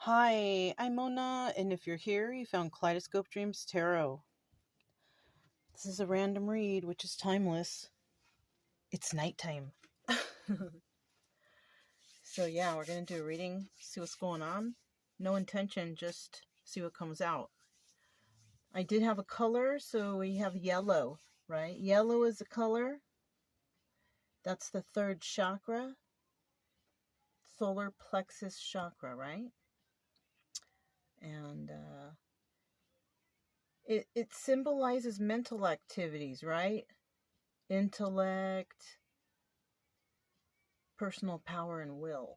Hi, I'm Mona, and if you're here, you found Kaleidoscope Dreams Tarot. This is a random read, which is timeless. It's nighttime. So yeah, we're going to do a reading, see what's going on. No intention, just see what comes out. I did have a color, so we have yellow, right? Yellow is a color. That's the third chakra. Solar plexus chakra, right? And it symbolizes mental activities, right? Intellect, personal power, and will,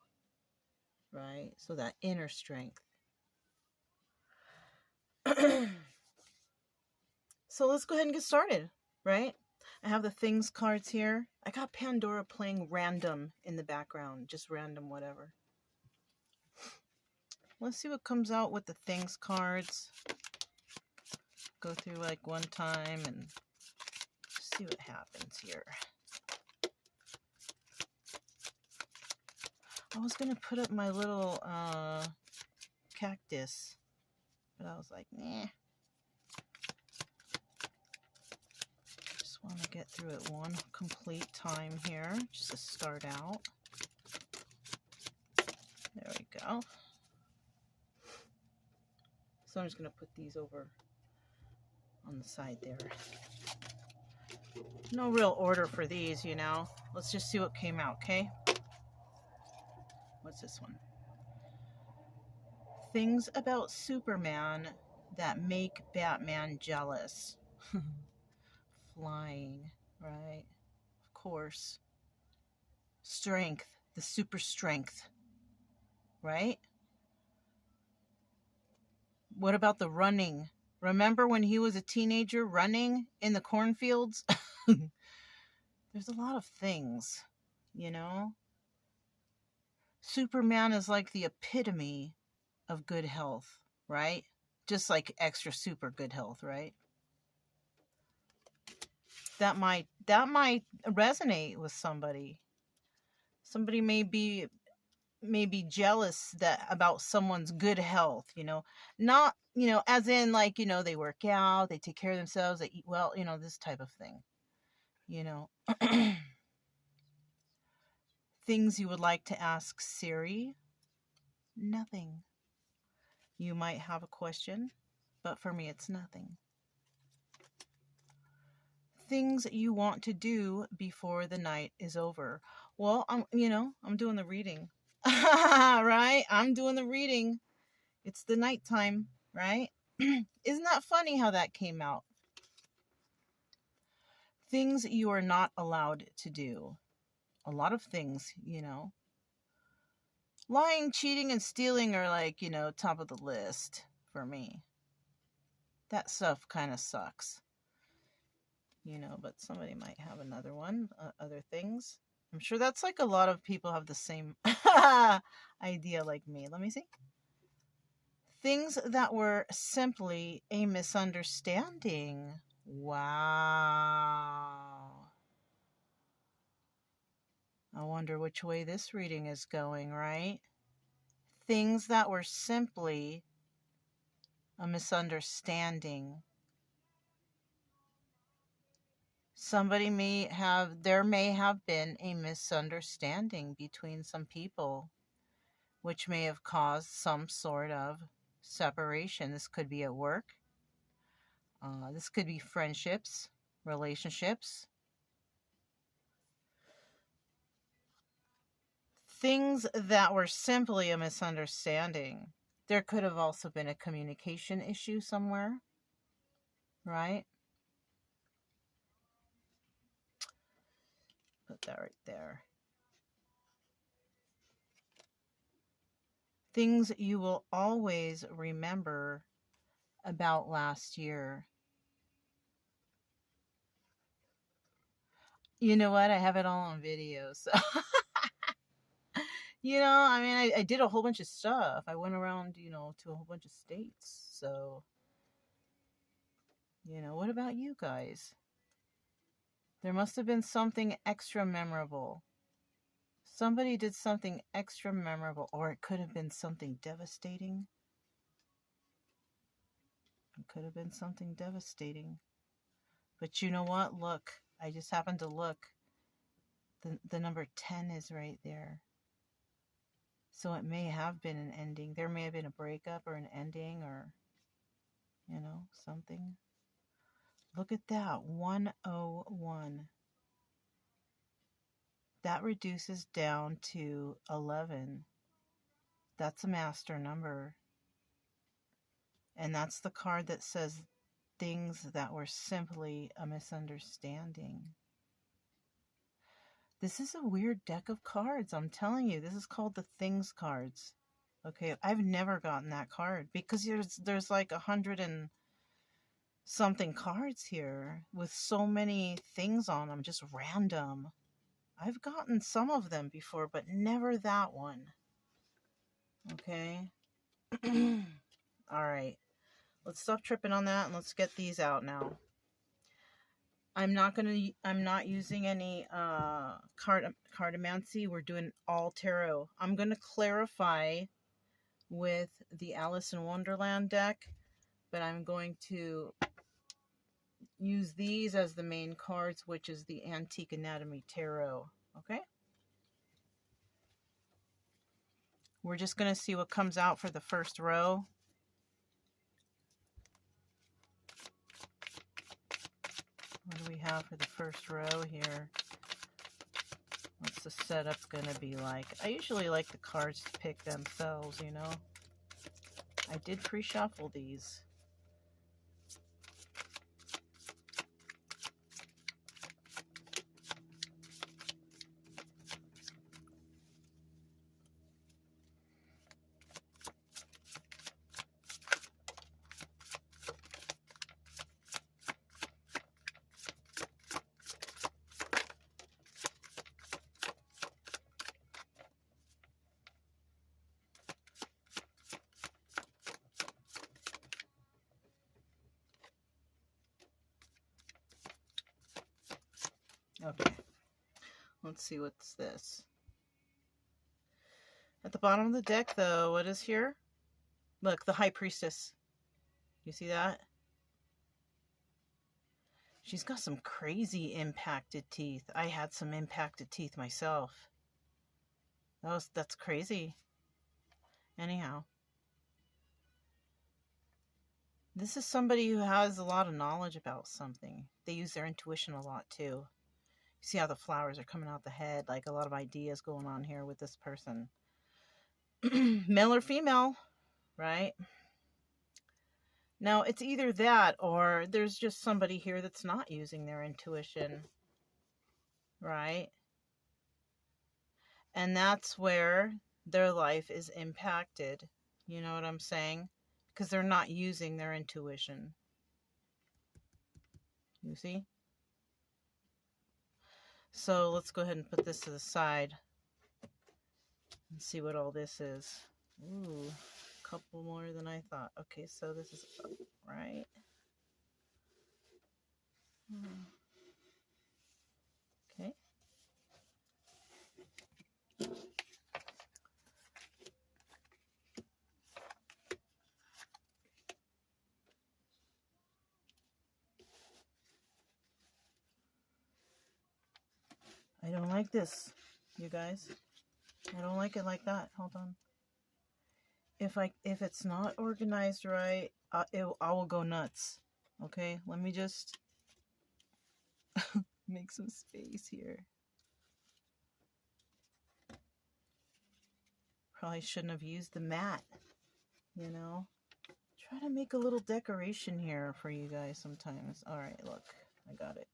right? So that inner strength. So let's go ahead and get started, right? I have the things cards here. I got Pandora playing random in the background, just random whatever. Let's see what comes out with the things cards. Go through like one time and see what happens here. I was going to put up my little cactus, but I was like, nah. Just want to get through it one complete time here, just to start out. There we go. So I'm just going to put these over on the side there. No real order for these, you know. Let's just see what came out, okay? What's this one? Things about Superman that make Batman jealous. Flying, right? Of course. Strength, the super strength, right? What about the running? Remember when he was a teenager running in the cornfields? There's a lot of things, you know? Superman is like the epitome of good health, right? Just like extra super good health, right? That might resonate with somebody. Somebody may be jealous about someone's good health, you know, not, you know, as in like, you know, they work out, they take care of themselves, they eat well, you know, this type of thing, you know. Things you would like to ask Siri? Nothing. You might have a question, but for me, it's nothing. Things you want to do before the night is over. Well, I'm doing the reading, right? I'm doing the reading. It's the nighttime, right? Isn't that funny how that came out? Things you are not allowed to do. A lot of things, you know. Lying, cheating, and stealing are like, you know, top of the list for me. That stuff kind of sucks. You know, but somebody might have another one, other things. I'm sure that's like a lot of people have the same idea like me. Let me see. Things that were simply a misunderstanding. Wow. I wonder which way this reading is going, right? Things that were simply a misunderstanding. There may have been a misunderstanding between some people, which may have caused some sort of separation. This could be at work. This could be friendships, relationships. Things that were simply a misunderstanding. There could have also been a communication issue somewhere, right? Put that right there. Things you will always remember about last year. You know what? I have it all on video, so you know, I mean, I did a whole bunch of stuff. I went around, you know, to a whole bunch of states. So, you know, what about you guys? There must have been something extra memorable. Somebody did something extra memorable, or it could have been something devastating. It could have been something devastating. But you know what? Look, I just happened to look. The number 10 is right there. So it may have been an ending. There may have been a breakup or an ending or, you know, something. Look at that, 101. That reduces down to 11. That's a master number. And that's the card that says things that were simply a misunderstanding. This is a weird deck of cards. I'm telling you, this is called the Things cards. Okay, I've never gotten that card because there's like 100 and something cards here with so many things on them, just random. I've gotten some of them before, but never that one. Okay. All right. Let's stop tripping on that and let's get these out now. I'm not using any cartomancy. We're doing all tarot. I'm going to clarify with the Alice in Wonderland deck, but I'm going to use these as the main cards, which is the Antique Anatomy Tarot. Okay? We're just going to see what comes out for the first row. What do we have for the first row here? What's the setup going to be like? I usually like the cards to pick themselves, you know. I did pre-shuffle these. Okay, let's see what's this. At the bottom of the deck, though, what is here? Look, the High Priestess. You see that? She's got some crazy impacted teeth. I had some impacted teeth myself. That's crazy. Anyhow. This is somebody who has a lot of knowledge about something. They use their intuition a lot, too. You see how the flowers are coming out the head, like a lot of ideas going on here with this person. Male or female, right? Now, it's either that or there's just somebody here that's not using their intuition, right? And that's where their life is impacted. You know what I'm saying? Because they're not using their intuition. You see? So let's go ahead and put this to the side and see what all this is. Ooh, a couple more than I thought. Okay, so this is up, right? Okay. I don't like this, you guys. I don't like it like that. Hold on. If it's not organized right, I will go nuts. Okay, let me just make some space here. Probably shouldn't have used the mat, you know. Try to make a little decoration here for you guys sometimes. All right, look, I got it.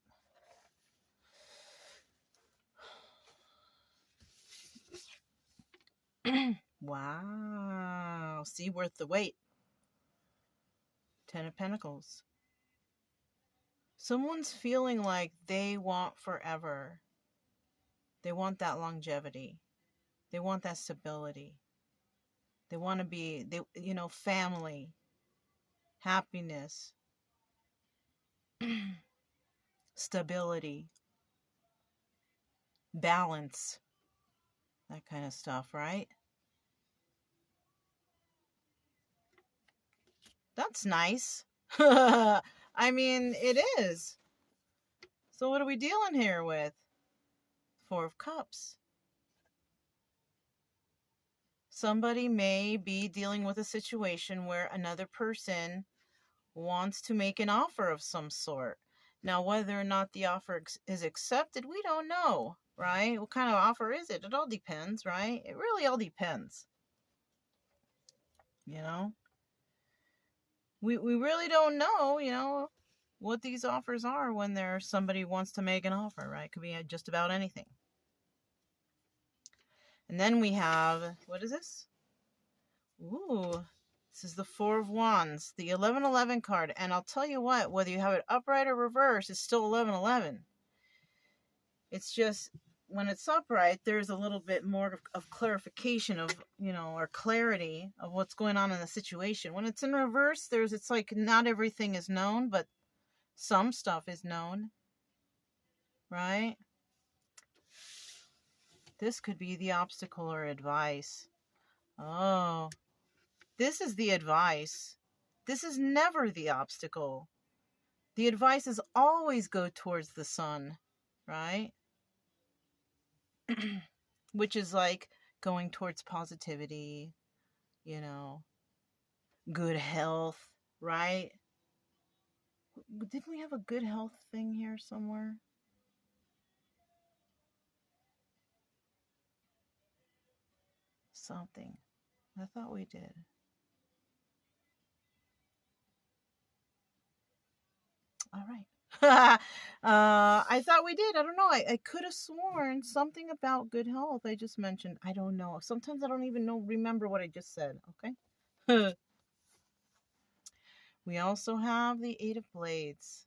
Wow. See, worth the wait. 10 of Pentacles. Someone's feeling like they want forever. They want that longevity. They want that stability. They want to be, family, happiness, stability, balance. That kind of stuff, right? That's nice. I mean, it is. So what are we dealing here with? Four of Cups. Somebody may be dealing with a situation where another person wants to make an offer of some sort. Now, whether or not the offer is accepted, we don't know, right? What kind of offer is it? It all depends, right? It really all depends. You know? We really don't know, you know, what these offers are when there's somebody wants to make an offer, right? It could be just about anything. And then we have, what is this? Ooh, this is the Four of Wands, the 1111 card. And I'll tell you what, whether you have it upright or reverse, it's still 1111. It's just, when it's upright, there's a little bit more of clarification of, you know, or clarity of what's going on in the situation. When it's in reverse, it's like not everything is known, but some stuff is known, right? This could be the obstacle or advice. Oh, this is the advice. This is never the obstacle. The advice is always go towards the sun, right? Which is like going towards positivity, you know, good health, right? Didn't we have a good health thing here somewhere? Something. I thought we did. All right. I thought we did. I don't know. I could have sworn something about good health I just mentioned. I don't know. Sometimes I don't even remember what I just said. Okay. We also have the Eight of Blades.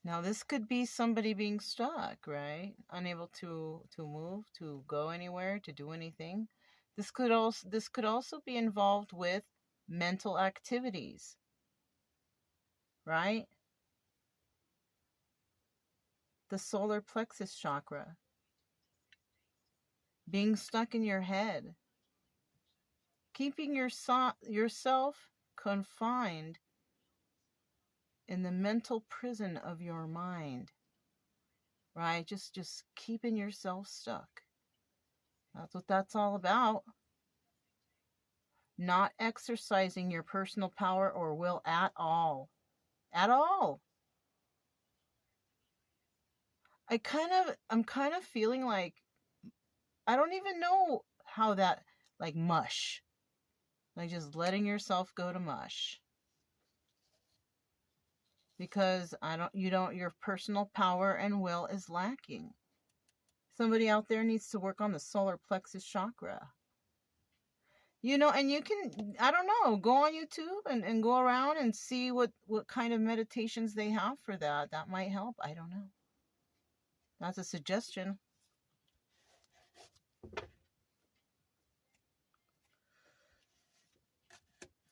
Now this could be somebody being stuck, right? Unable to move, to go anywhere, to do anything. This could also be involved with mental activities, right? The solar plexus chakra. Being stuck in your head. Keeping yourself confined in the mental prison of your mind, right? Just keeping yourself stuck. That's what that's all about. Not exercising your personal power or will at all. At all. I'm kind of feeling like, I don't even know how that, like mush. Like just letting yourself go to mush. Because your personal power and will is lacking. Somebody out there needs to work on the solar plexus chakra. You know, and you can, I don't know, go on YouTube and go around and see what kind of meditations they have for that. That might help. I don't know. That's a suggestion.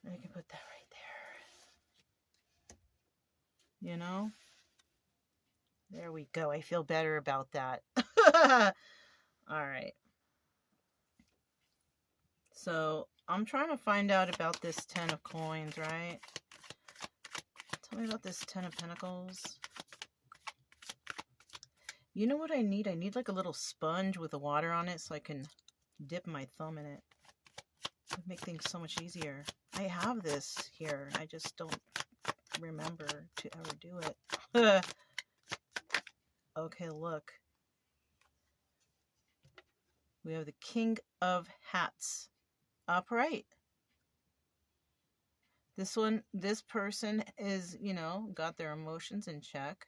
I can put that right there. You know? There we go. I feel better about that. All right. So, I'm trying to find out about this 10 of coins, right? Tell me about this 10 of pentacles. You know what I need? I need like a little sponge with the water on it so I can dip my thumb in it. It would make things so much easier. I have this here. I just don't remember to ever do it. Okay, look. We have the King of Hats upright. This person is, you know, got their emotions in check.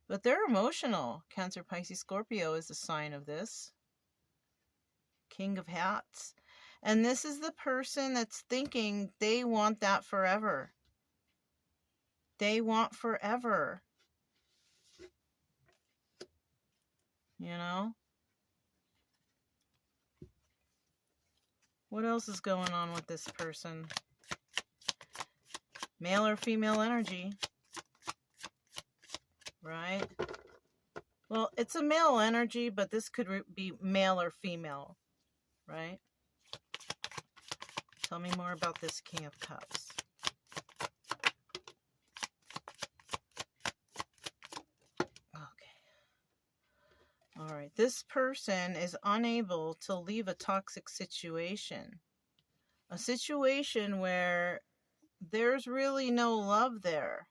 But they're emotional. Cancer, Pisces, Scorpio is the sign of this. King of Hats. And this is the person that's thinking they want that forever. They want forever. You know? What else is going on with this person? Male or female energy. Right? Well, it's a male energy, but this could be male or female, right? Tell me more about this King of Cups. Okay. All right. This person is unable to leave a toxic situation. A situation where there's really no love there.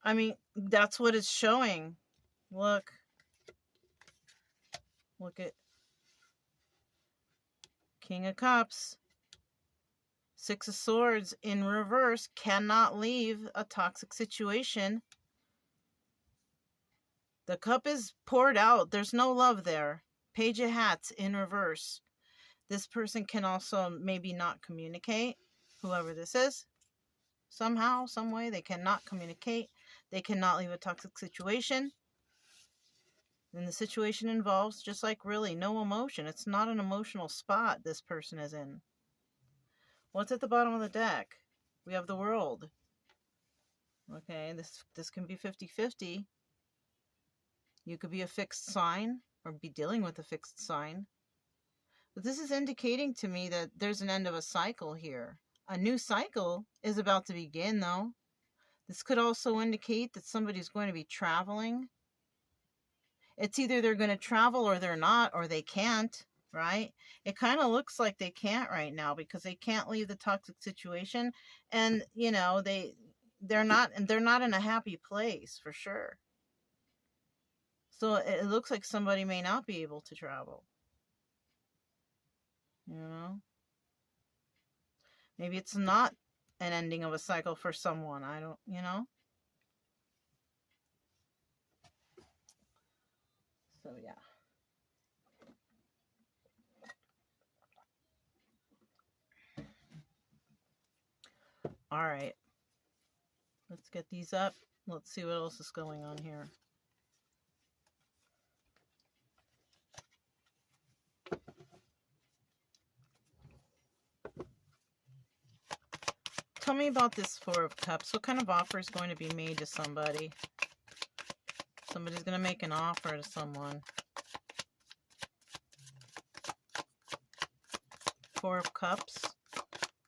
I mean, that's what it's showing. Look. Look at King of Cups. Six of Swords in reverse. Cannot leave a toxic situation. The cup is poured out. There's no love there. Page of Hats in reverse. This person can also maybe not communicate. Whoever this is. Somehow, some way, they cannot communicate. They cannot leave a toxic situation. And the situation involves just like really no emotion. It's not an emotional spot this person is in. What's at the bottom of the deck? We have the World. Okay, this can be 50-50. You could be a fixed sign or be dealing with a fixed sign. But this is indicating to me that there's an end of a cycle here. A new cycle is about to begin, though. This could also indicate that somebody's going to be traveling. It's either they're going to travel or they're not, or they can't, right? It kind of looks like they can't right now because they can't leave the toxic situation. And, you know, they're not in a happy place for sure. So it looks like somebody may not be able to travel. You know? Maybe it's not an ending of a cycle for someone. I don't, you know? So, yeah. All right. Let's get these up. Let's see what else is going on here. Tell me about this Four of Cups. What kind of offer is going to be made to somebody? Somebody's going to make an offer to someone. Four of Cups.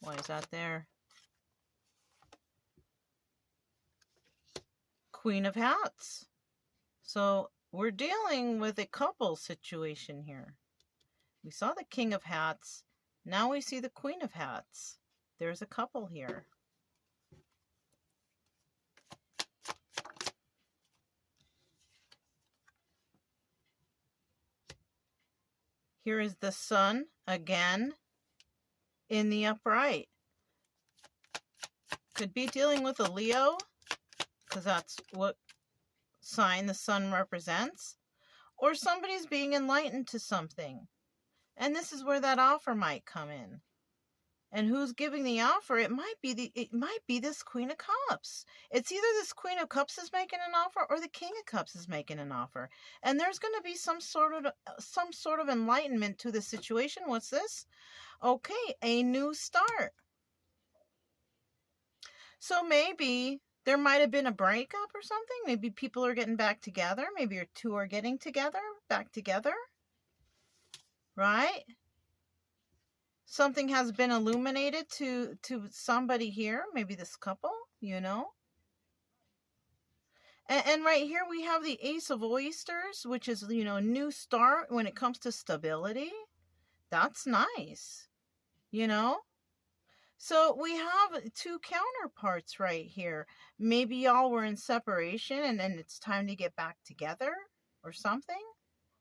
Why is that there? Queen of Hats. So we're dealing with a couple situation here. We saw the King of Hats. Now we see the Queen of Hats. There's a couple here. Here is the Sun again in the upright. Could be dealing with a Leo, because that's what sign the Sun represents. Or somebody's being enlightened to something. And this is where that offer might come in. And who's giving the offer? It might be this Queen of Cups. It's either this Queen of Cups is making an offer or the King of Cups is making an offer. And there's going to be some sort of enlightenment to the situation. What's this? Okay, a new start. So maybe there might have been a breakup or something. Maybe people are getting back together. Maybe your two are getting back together. Right? Something has been illuminated to somebody here. Maybe this couple, you know. And right here we have the Ace of Oysters, which is, you know, new start when it comes to stability. That's nice, you know. So we have two counterparts right here. Maybe y'all were in separation and then it's time to get back together or something.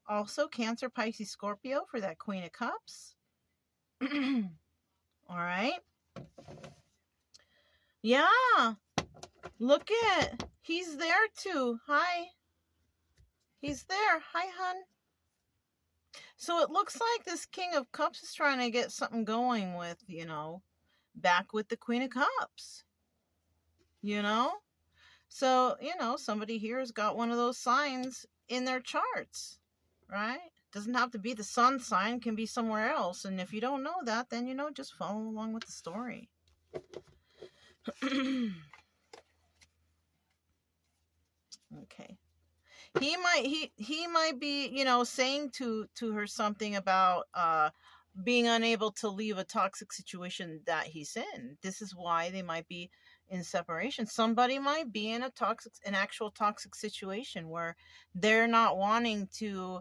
Also, Cancer, Pisces, Scorpio for that Queen of Cups. All right. Yeah. Look at, he's there too. Hi. He's there. Hi, hun. So it looks like this King of Cups is trying to get something going with, you know, back with the Queen of Cups. You know? So, you know, somebody here has got one of those signs in their charts, right? Doesn't have to be the sun sign, can be somewhere else. And if you don't know that, then, you know, just follow along with the story. Okay. He might be, you know, saying to her something about being unable to leave a toxic situation that he's in. This is why they might be in separation. Somebody might be in an actual toxic situation where they're not wanting to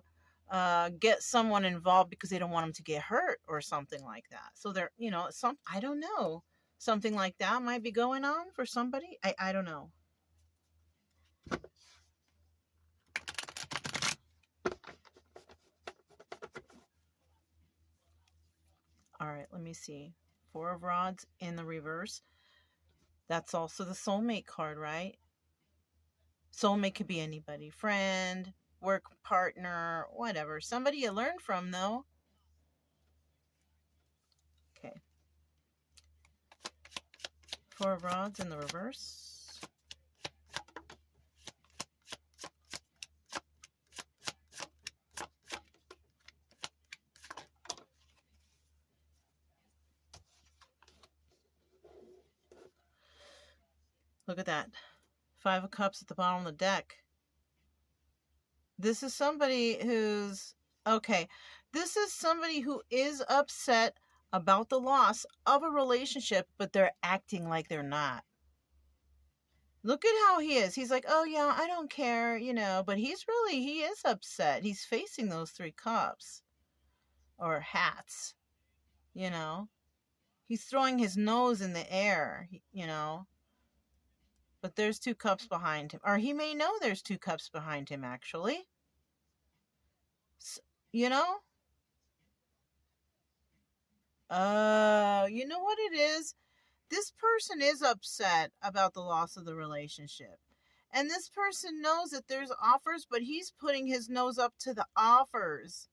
get someone involved because they don't want them to get hurt or something like that. So they're, you know, I don't know, something like that might be going on for somebody. I don't know. All right, let me see. Four of Rods in the reverse. That's also the soulmate card, right? Soulmate could be anybody. Friend, work partner, whatever. Somebody you learn from, though. Okay. Four of Rods in the reverse. Look at that. Five of Cups at the bottom of the deck. This is somebody who's... Okay. This is somebody who is upset about the loss of a relationship, but they're acting like they're not. Look at how he is. He's like, oh yeah, I don't care, you know, but he is upset. He's facing those 3 cups or hats, you know. He's throwing his nose in the air, you know. But there's 2 cups behind him. Or he may know there's 2 cups behind him, actually. You know? You know what it is? This person is upset about the loss of the relationship. And this person knows that there's offers, but he's putting his nose up to the offers.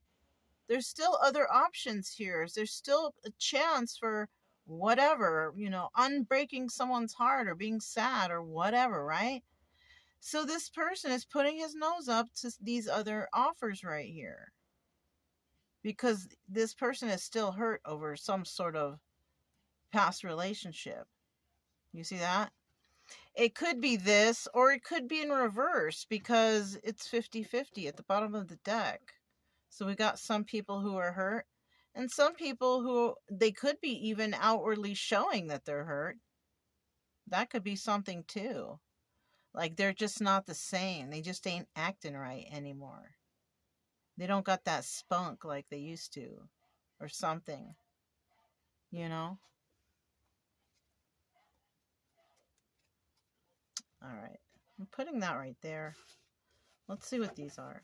There's still other options here. There's still a chance for whatever, you know, unbreaking someone's heart or being sad or whatever, right? So this person is putting his nose up to these other offers right here. Because this person is still hurt over some sort of past relationship. You see that? It could be this, or it could be in reverse, because it's 50-50 at the bottom of the deck. So we got some people who are hurt, and some people who, they could be even outwardly showing that they're hurt. That could be something too. Like they're just not the same. They just ain't acting right anymore. They don't got that spunk like they used to, or something. You know? All right. I'm putting that right there. Let's see what these are.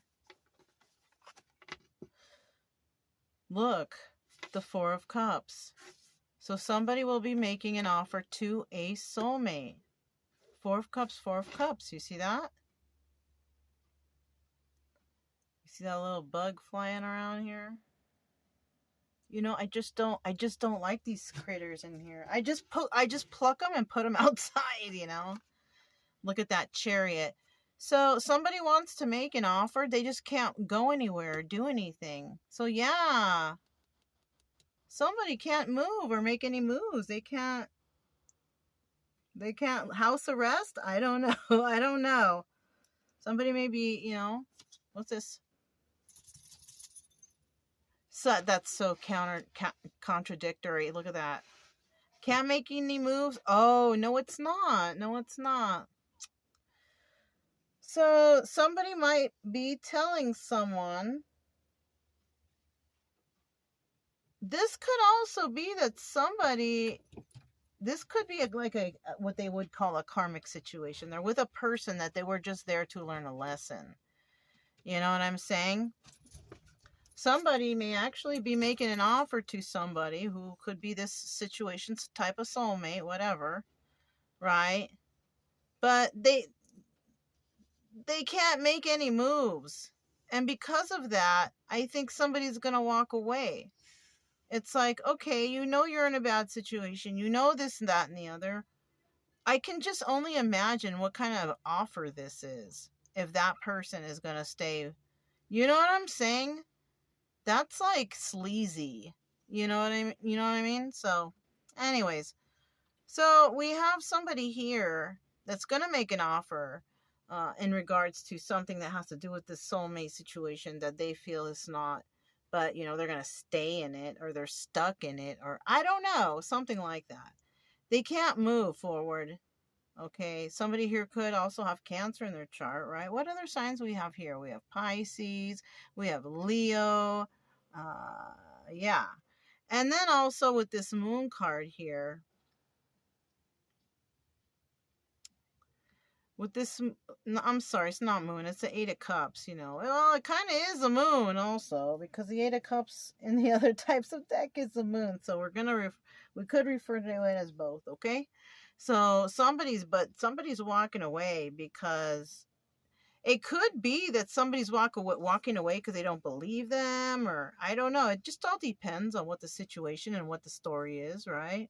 Look, the 4 of Cups. So somebody will be making an offer to a soulmate. 4 of Cups, 4 of Cups. You see that? You see that little bug flying around here? You know, I just don't like these critters in here. I just pluck them and put them outside, you know? Look at that Chariot. So somebody wants to make an offer. They just can't go anywhere or do anything. So yeah. Somebody can't move or make any moves. They can't house arrest? I don't know. I don't know. Somebody may be, you know, what's this? So that's so contradictory. Look at that. Can't make any moves. Oh, no, it's not. No, it's not. So somebody might be telling someone. This could also be that somebody, this could be like a what they would call a karmic situation. They're with a person that they were just there to learn a lesson. You know what I'm saying? Somebody may actually be making an offer to somebody who could be this situation's type of soulmate, whatever, right? But they can't make any moves. And because of that, I think somebody's going to walk away. It's like, okay, you know you're in a bad situation. You know this and that and the other. I can just only imagine what kind of offer this is. If that person is going to stay. You know what I'm saying? That's like sleazy. You know what I mean? You know what I mean? So, anyways. So, we have somebody here that's going to make an offer. in regards to something that has to do with the soulmate situation that they feel is not, but they're going to stay in it, or they're stuck in it, or I don't know, something like that. They can't move forward. Okay, somebody here could also have Cancer in their chart, right? What other signs we have here? We have Pisces, we have Leo, yeah. And then also with this Moon card here, with this, I'm sorry, it's not Moon, it's the Eight of Cups, Well, it kind of is a Moon also, because the Eight of Cups in the other types of deck is a Moon. So we could refer to it as both, okay? So somebody's walking away because it could be that somebody's walking away because they don't believe them, or I don't know. It just all depends on what the situation and what the story is, right?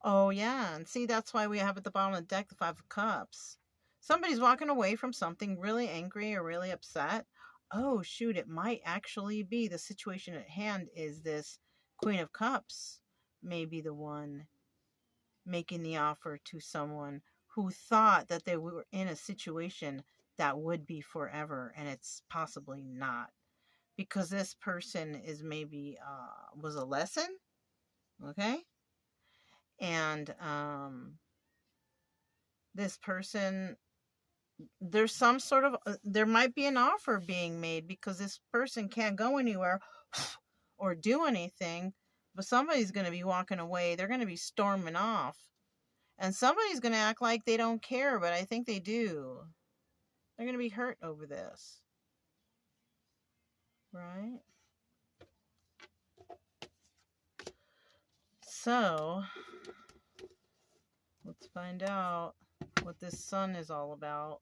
Oh, yeah. And see, that's why we have at the bottom of the deck the Five of Cups. Somebody's walking away from something really angry or really upset. Oh, shoot. It might actually be the situation at hand is this Queen of Cups. Maybe the one making the offer to someone who thought that they were in a situation that would be forever, and it's possibly not, because this person is maybe was a lesson, okay? And this person, there's some sort of there might be an offer being made, because this person can't go anywhere or do anything, but somebody's going to be walking away. They're going to be storming off. And somebody's going to act like they don't care, but I think they do. They're going to be hurt over this. Right? So, let's find out what this Sun is all about.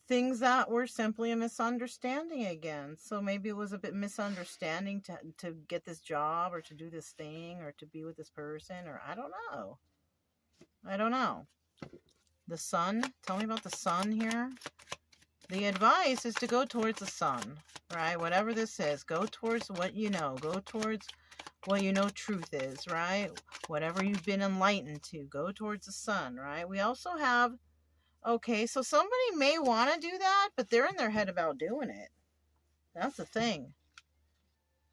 Things that were simply a misunderstanding again. So maybe it was a bit misunderstanding to get this job, or to do this thing, or to be with this person, or I don't know. I don't know. The Sun, tell me about the Sun here. The advice is to go towards the Sun, right? Whatever this is, go towards what you know. Go towards what you know truth is, right? Whatever you've been enlightened to, go towards the Sun, right? We also have, okay, so somebody may want to do that, but they're in their head about doing it. That's the thing.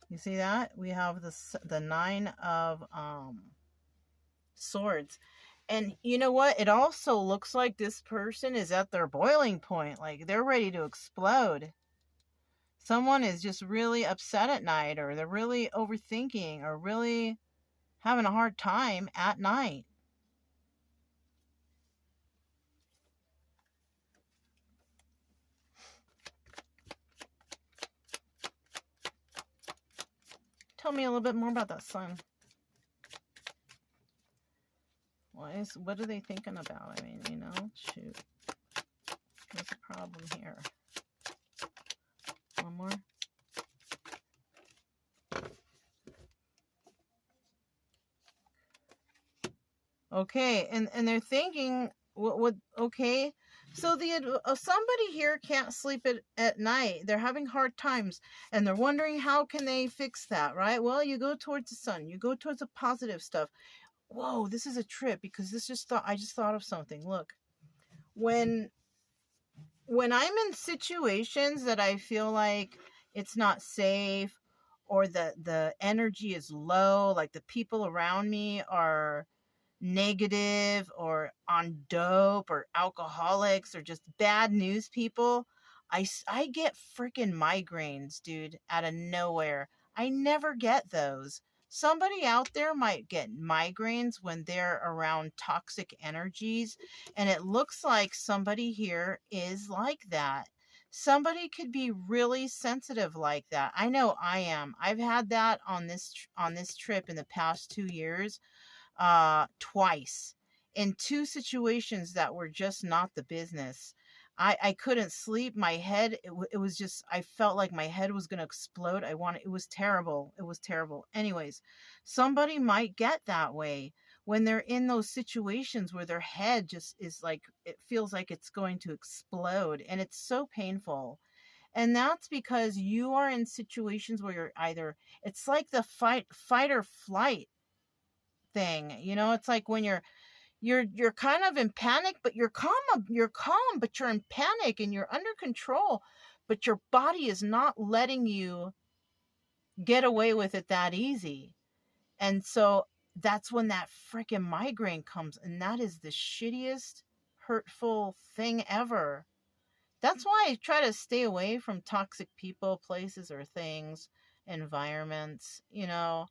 You see that? We have the Nine of Swords. And you know what? It also looks like this person is at their boiling point. Like they're ready to explode. Someone is just really upset at night, or they're really overthinking, or really having a hard time at night. Tell me a little bit more about that Sun. What are they thinking about? I mean, shoot. What's the problem here? One more. Okay, and they're thinking, what okay, so somebody here can't sleep at night. They're having hard times, and they're wondering how can they fix that, right? Well, you go towards the Sun. You go towards the positive stuff. Whoa, this is a trip, because I just thought of something. Look, when I'm in situations that I feel like it's not safe, or the energy is low, like the people around me are negative, or on dope, or alcoholics, or just bad news people, I get freaking migraines, dude, out of nowhere. I never get those. Somebody out there might get migraines when they're around toxic energies, and it looks like somebody here is like that. Somebody could be really sensitive like that. I know I am. I've had that on this trip in the past 2 years, twice, in two situations that were just not the business. I couldn't sleep. My head, it was just, I felt like my head was going to explode. It was terrible. It was terrible. Anyways, somebody might get that way when they're in those situations where their head just is like, it feels like it's going to explode, and it's so painful. And that's because you are in situations where you're either, it's like the fight or flight. thing. You know, it's like when you're kind of in panic, but you're calm, but you're in panic and you're under control, but your body is not letting you get away with it that easy. And so that's when that freaking migraine comes, and that is the shittiest hurtful thing ever. That's why I try to stay away from toxic people, places, or things, environments. You know,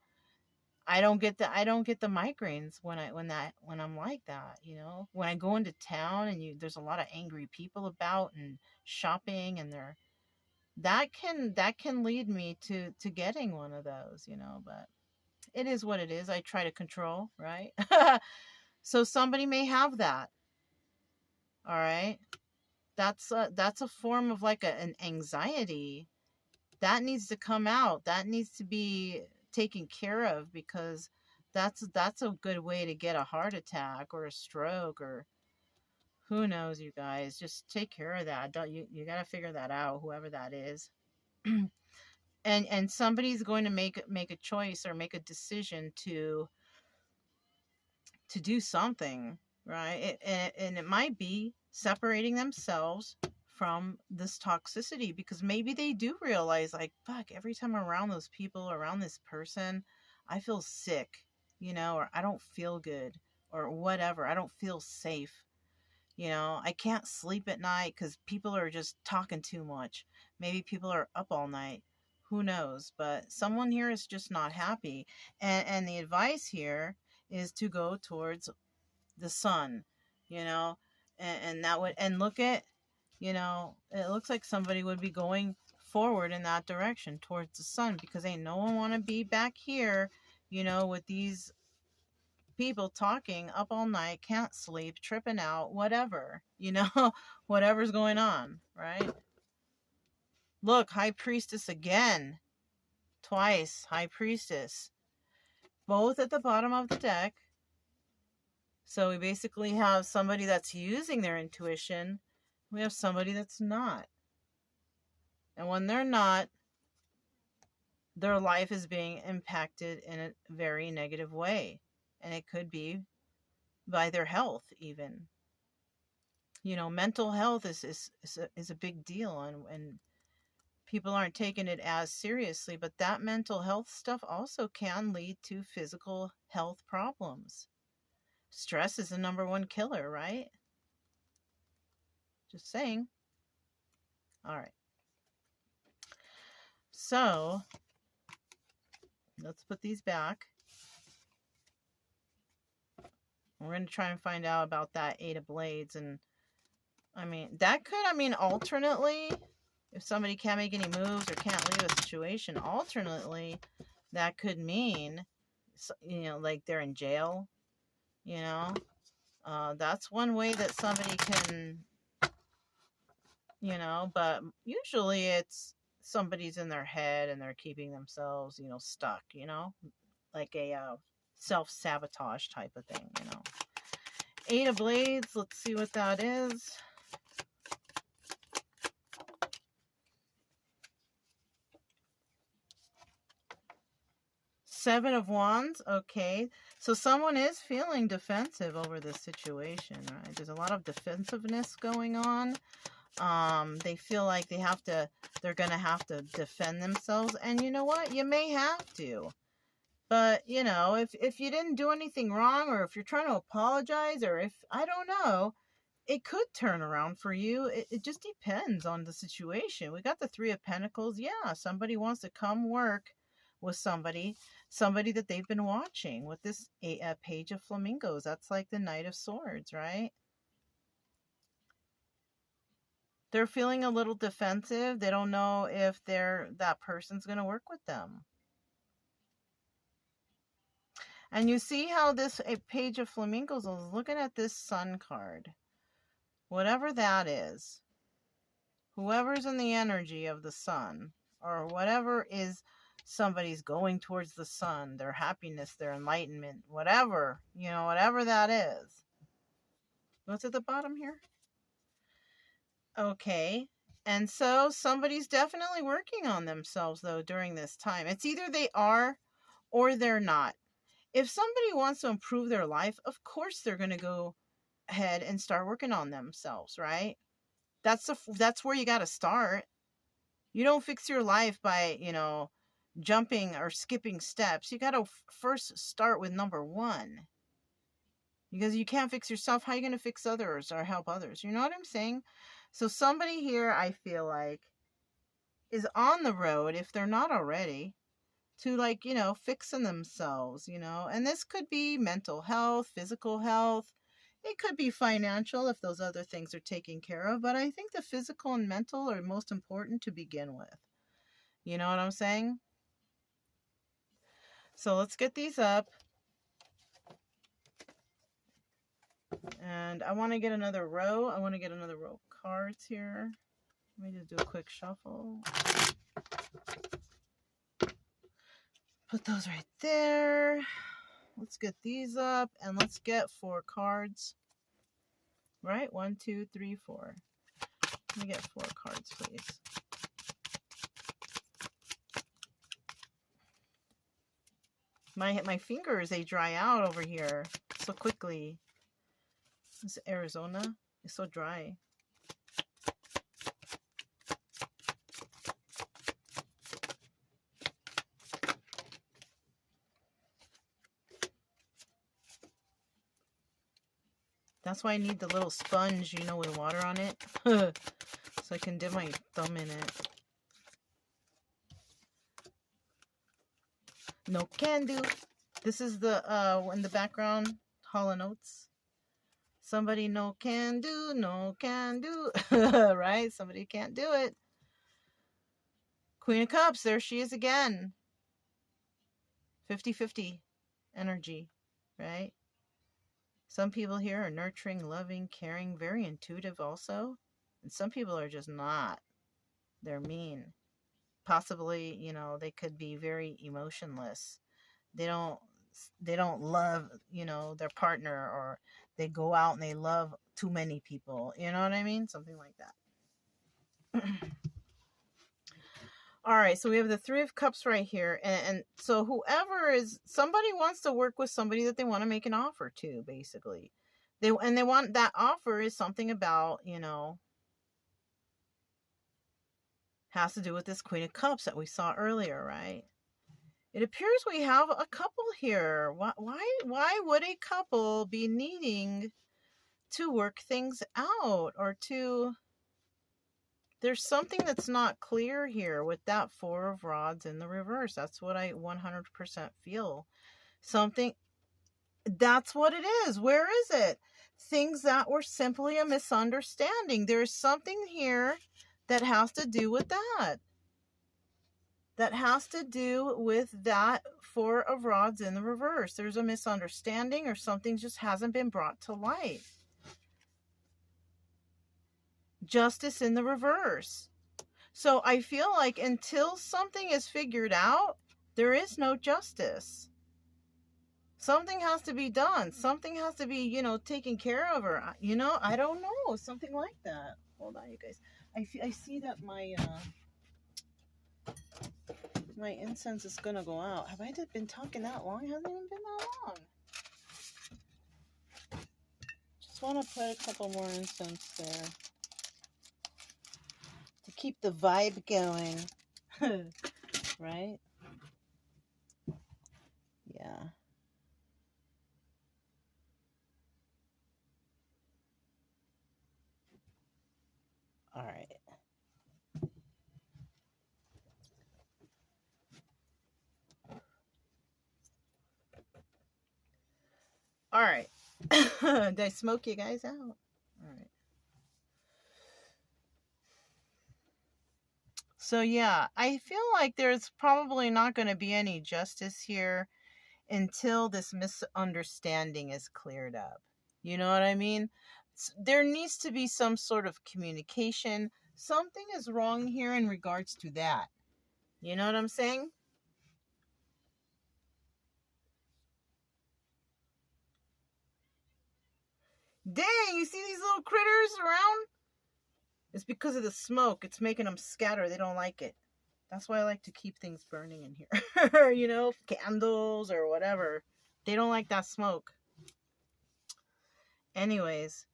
I don't get the migraines when I'm like that. You know, when I go into town and there's a lot of angry people about and shopping, and that can lead me to getting one of those. You know, but it is what it is. I try to control, right? So somebody may have that. All right. That's a form of like an anxiety that needs to come out. That needs to be taken care of, because that's a good way to get a heart attack or a stroke, or who knows, you guys. Just take care of that. Don't you got to figure that out, whoever that is. And somebody's going to make a choice or make a decision to do something, right? And it might be separating themselves from this toxicity, because maybe they do realize, like, fuck, every time I'm around those people, around this person, I feel sick, you know, or I don't feel good, or whatever. I don't feel safe. You know, I can't sleep at night because people are just talking too much. Maybe people are up all night. Who knows? But someone here is just not happy. And the advice here is to go towards the sun, you know, and that would, and look at, you know, it looks like somebody would be going forward in that direction towards the sun, because ain't no one want to be back here, you know, with these people talking up all night, can't sleep, tripping out, whatever, you know, whatever's going on, right? Look, High Priestess again, twice, High Priestess, both at the bottom of the deck. So we basically have somebody that's using their intuition. We have somebody that's not. And when they're not, their life is being impacted in a very negative way. And it could be by their health, even. You know, mental health is a big deal, and people aren't taking it as seriously. But that mental health stuff also can lead to physical health problems. Stress is the number one killer, right? Just saying. All right. So let's put these back. We're going to try and find out about that Eight of Blades. And I mean, that could, I mean, alternately, if somebody can't make any moves or can't leave a situation, alternately, that could mean, you know, like they're in jail, you know. That's one way that somebody can, you know, but usually it's somebody's in their head and they're keeping themselves, you know, stuck, you know, like a self-sabotage type of thing, you know. Eight of Blades, let's see what that is. Seven of Wands, okay. So someone is feeling defensive over this situation, right? There's a lot of defensiveness going on. They feel like they're going to have to defend themselves. And you know what? You may have to. But, you know, if you didn't do anything wrong, or if you're trying to apologize, or if, I don't know, it could turn around for you. It just depends on the situation. We got the Three of Pentacles. Yeah, somebody wants to come work with somebody that they've been watching with this Page of Flamingos. That's like the Knight of Swords, right? They're feeling a little defensive. They don't know if that person's going to work with them. And you see how this Page of Flamingos, I was looking at this Sun card. Whatever that is, whoever's in the energy of the sun, or whatever is somebody's going towards the sun, their happiness, their enlightenment, whatever, you know, whatever that is. What's at the bottom here? Okay. And so somebody's definitely working on themselves, though, during this time. It's either they are or they're not. If somebody wants to improve their life, of course they're going to go ahead and start working on themselves, right? That's where you got to start. You don't fix your life by, jumping or skipping steps. You got to first start with number one. Because you can't fix yourself, how are you going to fix others or help others? You know what I'm saying? So somebody here, I feel like, is on the road, if they're not already, to fixing themselves, and this could be mental health, physical health. It could be financial if those other things are taken care of, but I think the physical and mental are most important to begin with. You know what I'm saying? So let's get these up. And I want to get another row. I want to get another row of cards here. Let me just do a quick shuffle. Put those right there. Let's get these up and let's get 4 cards. Right? 1, 2, 3, 4. Let me get 4 cards, please. My fingers, they dry out over here so quickly. This is Arizona. It's so dry. That's why I need the little sponge, with water on it. So I can dip my thumb in it. No can do. This is the, in the background, Hall & Oates. Somebody no can do, right? Somebody can't do it. Queen of Cups, there she is again. 50-50 energy, right? Some people here are nurturing, loving, caring, very intuitive also. And some people are just not. They're mean. Possibly, they could be very emotionless. They don't love, their partner, or they go out and they love too many people. You know what I mean? Something like that. All right, so we have the 3 of Cups right here. And so somebody wants to work with somebody that they want to make an offer to, basically. They want, that offer is something about, has to do with this Queen of Cups that we saw earlier, right? It appears we have a couple here. Why would a couple be needing to work things out, or to... There's something that's not clear here with that 4 of Rods in the reverse. That's what I 100% feel. That's what it is. Where is it? Things that were simply a misunderstanding. There's something here that has to do with that. That has to do with that 4 of Rods in the reverse. There's a misunderstanding, or something just hasn't been brought to light. Justice in the reverse. So I feel like until something is figured out, there is no justice. Something has to be done. Something has to be, taken care of, or, I don't know. Something like that. Hold on, you guys. I see that my incense is going to go out. Have I been talking that long? It hasn't even been that long. Just want to put a couple more incense there. To keep the vibe going. Right? Yeah. All right. All right. Did I smoke you guys out? All right. So yeah, I feel like there's probably not going to be any justice here until this misunderstanding is cleared up. You know what I mean? There needs to be some sort of communication. Something is wrong here in regards to that. You know what I'm saying? Dang, you see these little critters around? It's because of the smoke. It's making them scatter. They don't like it. That's why I like to keep things burning in here. Candles or whatever. They don't like that smoke. Anyways,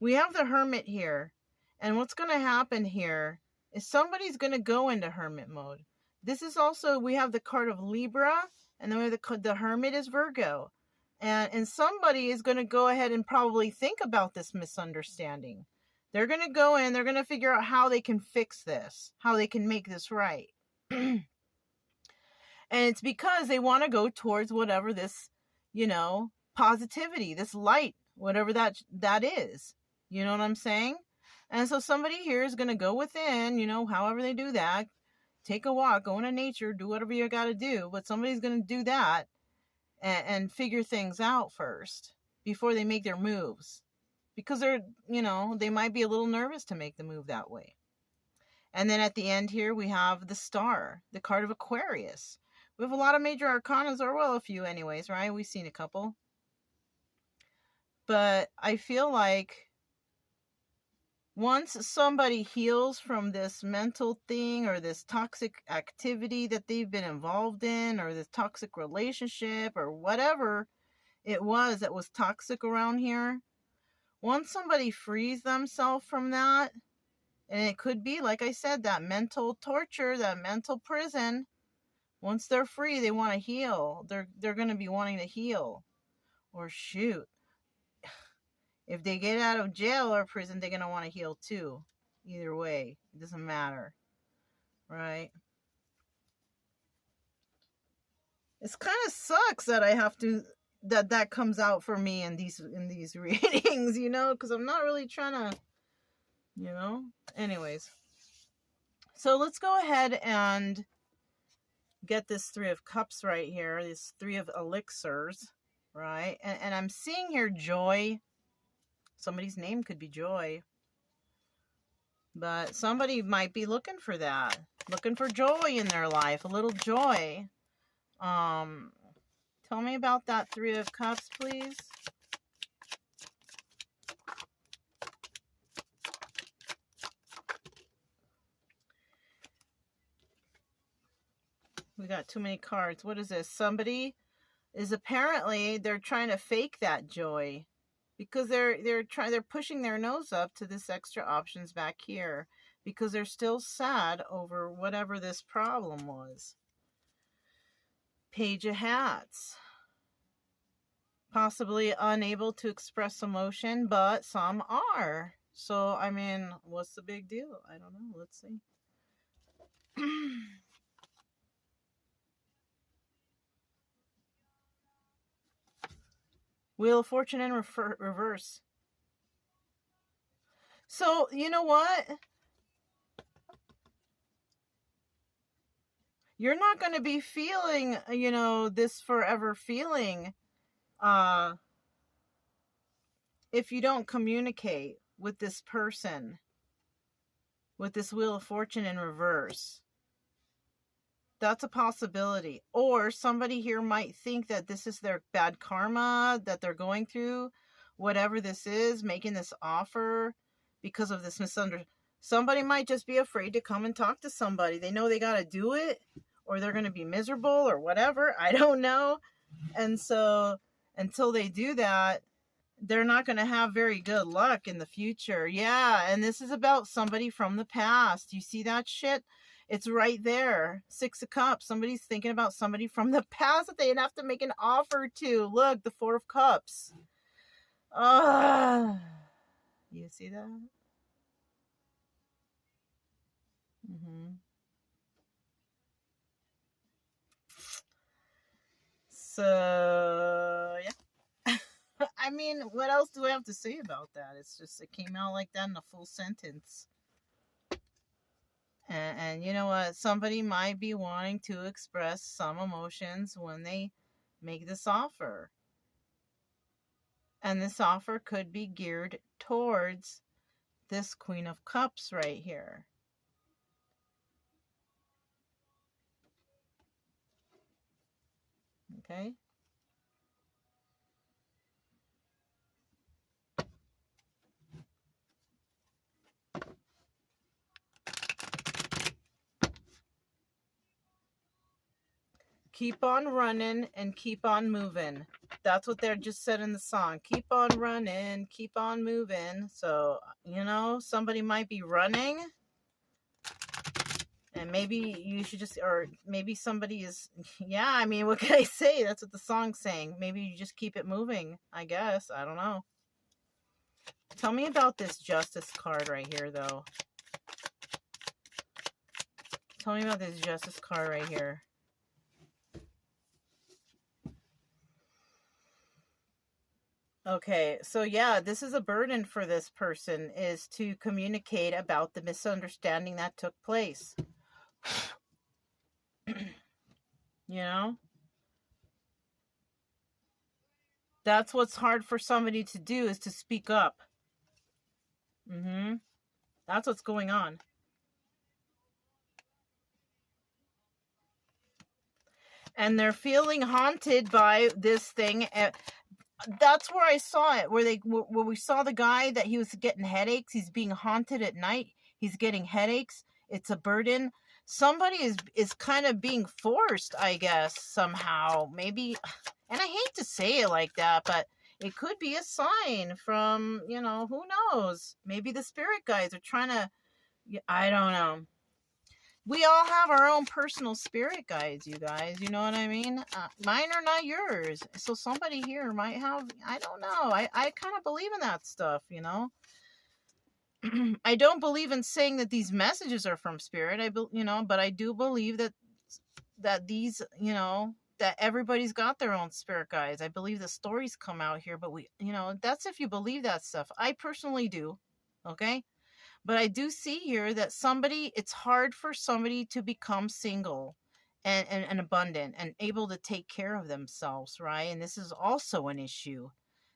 we have the Hermit here. And what's going to happen here is somebody's going to go into Hermit mode. This is also, we have the card of Libra, and then we have the Hermit is Virgo. And somebody is going to go ahead and probably think about this misunderstanding. They're going to go in, they're going to figure out how they can fix this, how they can make this right. And it's because they want to go towards whatever this, positivity, this light, whatever that is. You know what I'm saying? And so somebody here is going to go within, however they do that. Take a walk, go into nature, do whatever you got to do. But somebody's going to do that and figure things out first before they make their moves. Because they're, they might be a little nervous to make the move that way. And then at the end here, we have the Star, the card of Aquarius. We have a lot of major arcanas, or well, a few anyways, right? We've seen a couple. But I feel like once somebody heals from this mental thing or this toxic activity that they've been involved in, or this toxic relationship or whatever it was that was toxic around here, once somebody frees themselves from that, and it could be, like I said, that mental torture, that mental prison, once they're free, they want to heal. They're going to be wanting to heal. Or shoot, if they get out of jail or prison, they're going to want to heal too. Either way, it doesn't matter. Right? It kind of sucks that I have to, that comes out for me in these readings, because I'm not really trying to, Anyways. So let's go ahead and get this Three of Cups right here. This Three of Elixirs, right? And I'm seeing here Joy. Somebody's name could be Joy. But somebody might be looking for that. Looking for joy in their life. A little joy. Tell me about that Three of Cups, please. We got too many cards. What is this? Somebody is apparently, they're trying to fake that joy. Because they're pushing their nose up to this extra options back here. Because they're still sad over whatever this problem was. Page of Hats. Possibly unable to express emotion, but some are. So, I mean, what's the big deal? I don't know. Let's see. Wheel of Fortune in reverse. So, you know what? You're not going to be feeling, this forever feeling if you don't communicate with this person, with this Wheel of Fortune in reverse. That's a possibility. Or somebody here might think that this is their bad karma that they're going through, whatever this is, making this offer because of this misunderstanding. Somebody might just be afraid to come and talk to somebody. They know they got to do it, or they're going to be miserable or whatever. I don't know. And so until they do that, they're not going to have very good luck in the future. Yeah, and this is about somebody from the past. You see that shit? It's right there. Six of Cups. Somebody's thinking about somebody from the past that they'd have to make an offer to. Look, the Four of Cups. You see that? So, yeah. I mean, what else do I have to say about that? It's just, it came out like that in a full sentence. And you know what? Somebody might be wanting to express some emotions when they make this offer. And this offer could be geared towards this Queen of Cups right here. Okay? Keep on running and keep on moving. That's what they're just said in the song. Keep on running, keep on moving. So, you know, somebody might be running, and maybe you should just, or maybe somebody is, yeah, I mean, what can I say? That's what the song's saying. Maybe you just keep it moving, I guess. I don't know. Tell me about this justice card right here, though. Tell me about this justice card right here. Okay, so yeah, this is a burden for this person, is to communicate about the misunderstanding that took place. You know? That's what's hard for somebody to do, is to speak up. That's what's going on. And they're feeling haunted by this thing. That's where I saw it, where we saw the guy that he was getting headaches. He's being haunted at night. He's getting headaches. It's a burden. Somebody is kind of being forced, I guess, somehow. Maybe, and I hate to say it like that, but it could be a sign from, you know, who knows? Maybe the spirit guides are trying to, I don't know. We all have our own personal spirit guides, you guys. You know what I mean? Mine are not yours. So somebody here might have, I don't know. I kind of believe in that stuff, you know? I don't believe in saying that these messages are from spirit. But I do believe that these, you know, that everybody's got their own spirit guides. I believe the stories come out here, but that's if you believe that stuff. I personally do. Okay? But I do see here that it's hard for somebody to become single and abundant and able to take care of themselves, right? And this is also an issue.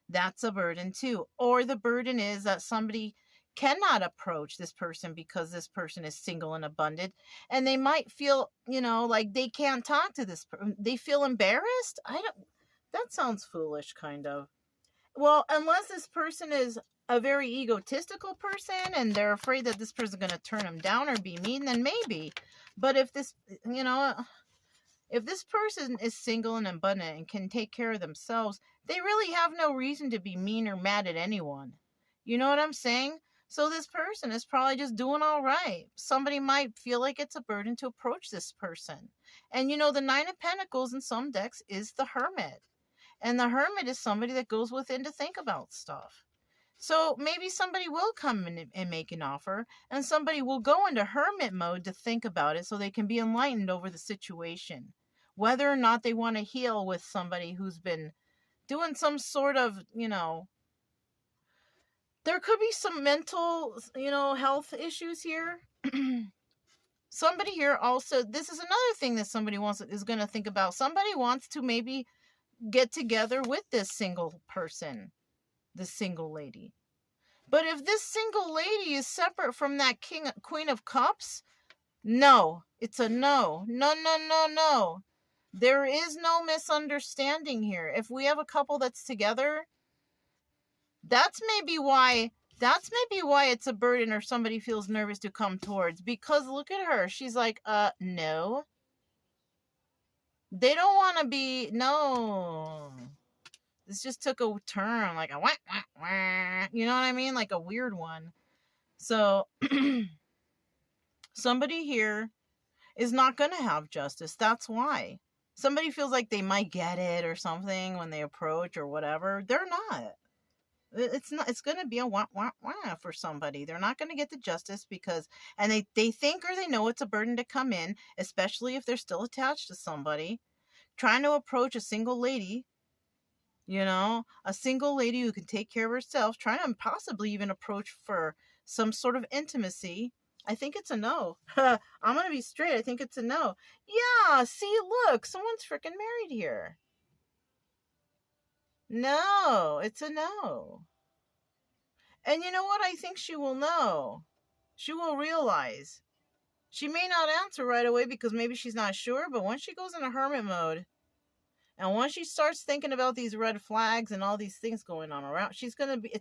That's a burden too. Or the burden is that somebody cannot approach this person because this person is single and abundant, and they might feel, you know, like they can't talk to this person. They feel embarrassed. That sounds foolish, kind of. Well, unless this person is a very egotistical person and they're afraid that this person's going to turn them down or be mean, then maybe. But if this, you know, if this person is single and abundant and can take care of themselves, they really have no reason to be mean or mad at anyone. You know what I'm saying? So this person is probably just doing all right. Somebody might feel like it's a burden to approach this person. And you know, the Nine of Pentacles in some decks is the Hermit. And the Hermit is somebody that goes within to think about stuff. So maybe somebody will come in and make an offer, and somebody will go into hermit mode to think about it so they can be enlightened over the situation. Whether or not they want to heal with somebody who's been doing some sort of, you know, there could be some mental, you know, health issues here. Somebody here also, this is another thing that somebody is going to think about. Somebody wants to maybe get together with this single person, the single lady. But if this single lady is separate from that Queen of Cups, no, it's a no. No, no, no, no. There is no misunderstanding here. If we have a couple that's together, that's maybe why it's a burden, or somebody feels nervous to come towards, because look at her. She's like, no. They don't want to be, no. This just took a turn, like a wah, wah, wah. You know what I mean? Like a weird one. So, somebody here is not going to have justice. That's why. Somebody feels like they might get it or something when they approach or whatever. They're not. It's not. It's going to be a wah, wah, wah for somebody. They're not going to get the justice because, and they think or they know it's a burden to come in, especially if they're still attached to somebody. Trying to approach a single lady, you know, a single lady who can take care of herself, trying to possibly even approach for some sort of intimacy. I think it's a no. I'm going to be straight. I think it's a no. Yeah, see, look, someone's freaking married here. No, it's a no. And you know what? I think she will know. She will realize. She may not answer right away because maybe she's not sure, but once she goes into hermit mode, and once she starts thinking about these red flags and all these things going on around, it's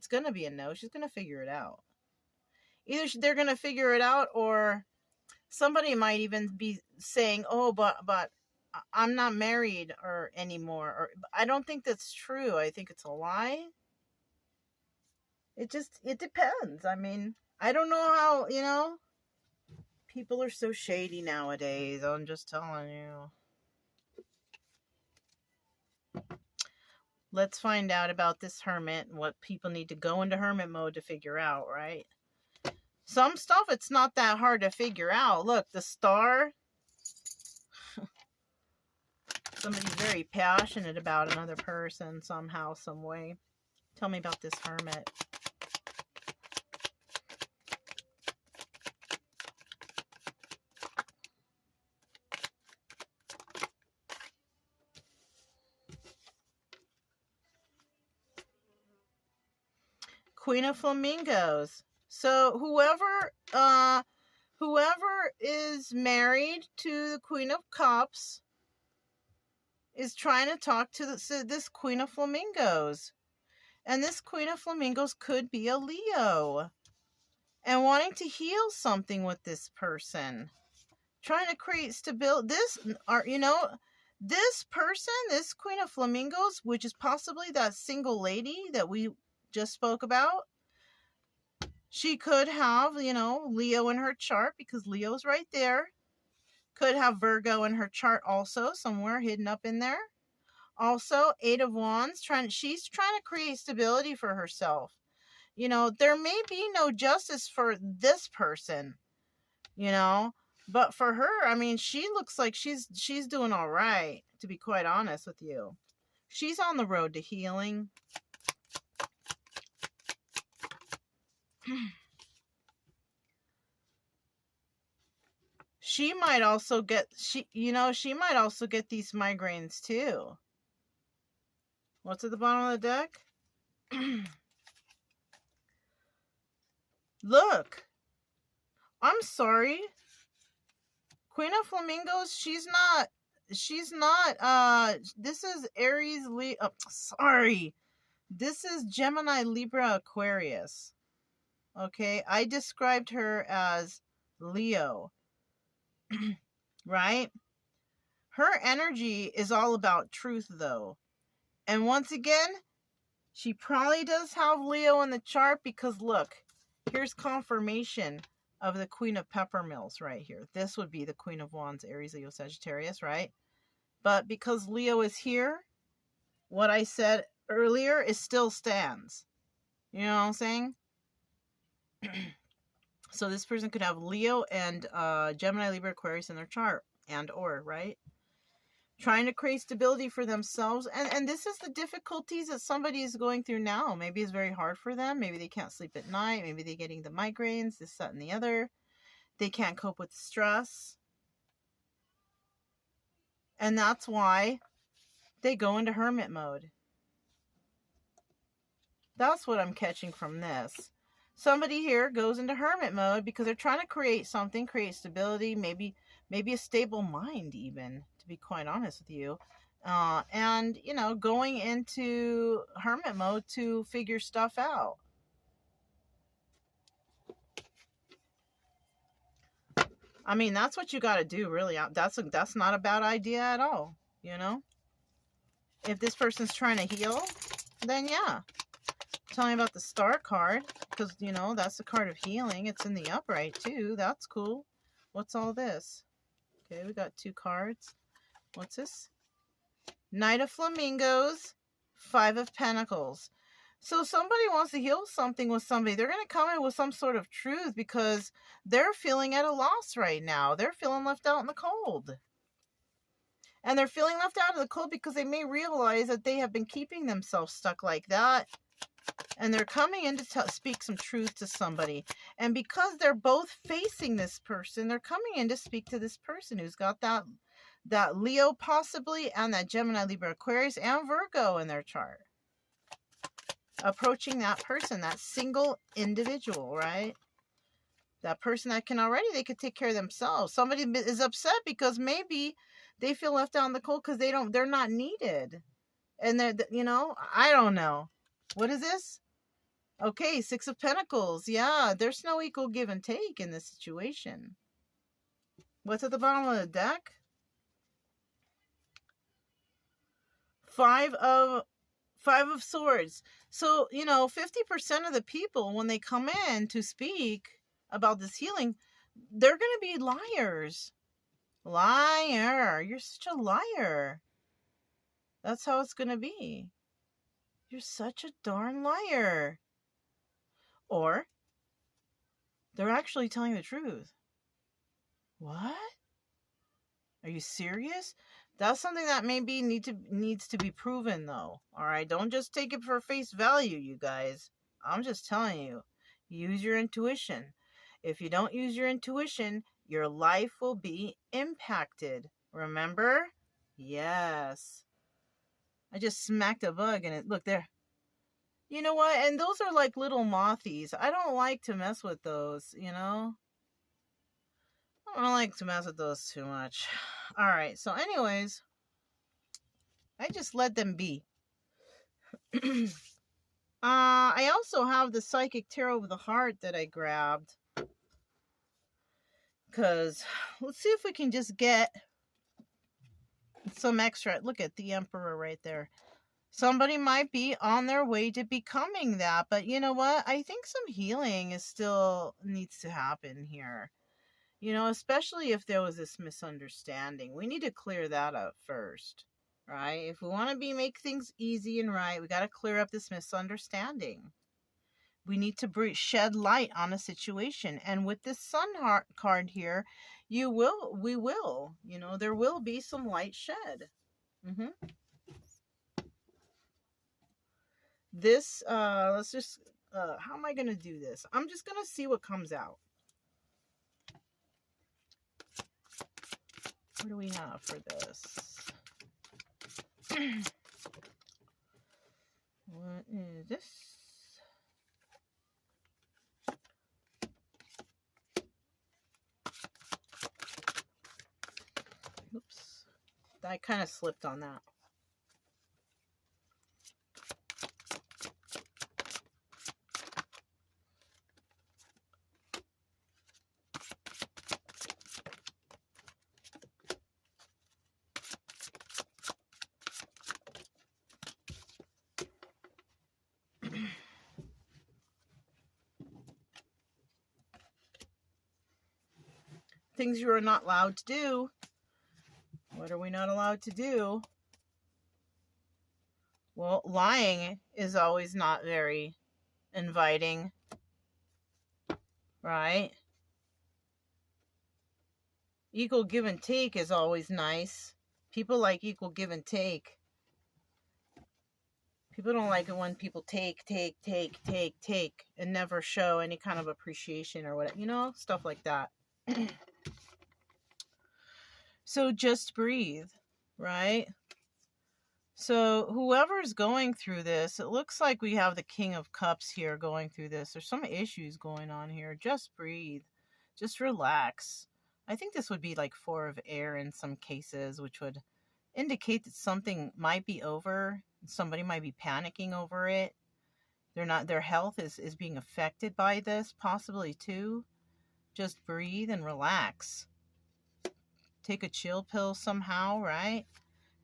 going to be a no. She's going to figure it out. Either they're going to figure it out, or somebody might even be saying, oh, but I'm not married or anymore. Or I don't think that's true. I think it's a lie. It depends. I mean, I don't know how, people are so shady nowadays. I'm just telling you. Let's find out about this hermit and what people need to go into hermit mode to figure out, right? Some stuff, it's not that hard to figure out. Look, the star. Somebody's very passionate about another person somehow, some way. Tell me about this hermit. Queen of Flamingos. So whoever is married to the Queen of Cups is trying to talk to this Queen of Flamingos. And this Queen of Flamingos could be a Leo. And wanting to heal something with this person. Trying to create stability. This person, this Queen of Flamingos, which is possibly that single lady that we just spoke about, she could have, Leo in her chart, because Leo's right there. Could have Virgo in her chart also, somewhere hidden up in there. Also, Eight of Wands, she's trying to create stability for herself. There may be no justice for this person, but for her, I mean, she looks like she's doing all right, to be quite honest with you. She's on the road to healing. She might also get these migraines too. What's at the bottom of the deck? Look. I'm sorry. Queen of Flamingos, she's not this is Aries, this is Gemini, Libra, Aquarius. Okay, I described her as Leo. Right? Her energy is all about truth, though. And once again, she probably does have Leo in the chart, because look, here's confirmation of the Queen of Peppermills right here. This would be the Queen of Wands, Aries, Leo, Sagittarius, right? But because Leo is here, what I said earlier, it still stands. You know what I'm saying? So this person could have Leo and Gemini, Libra, Aquarius in their chart, right? Trying to create stability for themselves. And this is the difficulties that somebody is going through now. Maybe it's very hard for them. Maybe they can't sleep at night. Maybe they're getting the migraines, this, that, and the other. They can't cope with stress. And that's why they go into hermit mode. That's what I'm catching from this. Somebody here goes into hermit mode because they're trying to create something, create stability, maybe a stable mind even, to be quite honest with you. And, going into hermit mode to figure stuff out. I mean, that's what you got to do, really. That's not a bad idea at all, If this person's trying to heal, then yeah. Tell me about the Star card, because, that's the card of healing. It's in the upright, too. That's cool. What's all this? Okay, we got 2 cards. What's this? Knight of Flamingos, 5 of Pentacles. So somebody wants to heal something with somebody. They're going to come in with some sort of truth because they're feeling at a loss right now. They're feeling left out in the cold. And they're feeling left out in the cold because they may realize that they have been keeping themselves stuck like that. And they're coming in to speak some truth to somebody. And because they're both facing this person, they're coming in to speak to this person who's got that Leo possibly, and that Gemini, Libra, Aquarius, and Virgo in their chart. Approaching that person, that single individual, right? That person that they could take care of themselves. Somebody is upset because maybe they feel left out in the cold because they're not needed. And they're, I don't know. What is this? Okay, 6 of Pentacles. Yeah, there's no equal give and take in this situation. What's at the bottom of the deck? Five of Swords. So, 50% of the people, when they come in to speak about this healing, they're going to be liars. Liar. You're such a liar. That's how it's going to be. You're such a darn liar. Or they're actually telling the truth. What? Are you serious? That's something that maybe needs to be proven, though. All right, don't just take it for face value, you guys. I'm just telling you, use your intuition. If you don't use your intuition, your life will be impacted. Remember? Yes. I just smacked a bug and look there. You know what? And those are like little mothies. I don't like to mess with those, I don't like to mess with those too much. All right. So anyways, I just let them be. I also have the Psychic Tarot of the Heart that I grabbed. Because let's see if we can just get some extra. Look at the Emperor right there. Somebody might be on their way to becoming that. But you know what? I think some healing still needs to happen here. Especially if there was this misunderstanding. We need to clear that up first, right? If we want to make things easy and right, we got to clear up this misunderstanding. We need to shed light on a situation. And with this Sun card here, we will, there will be some light shed. This, let's just, how am I going to do this? I'm just going to see what comes out. What do we have for this? What is this? Oops. I kind of slipped on that. Things you are not allowed to do. What are we not allowed to do? Well, lying is always not very inviting, right? Equal give and take is always nice. People like equal give and take. People don't like it when people take, and never show any kind of appreciation or whatever, stuff like that. So just breathe, right? So whoever's going through this, it looks like we have the King of Cups here going through this. There's some issues going on here. Just breathe. Just relax. I think this would be like 4 of air in some cases, which would indicate that something might be over. Somebody might be panicking over it. Their health is being affected by this, possibly too. Just breathe and relax. Take a chill pill somehow, right?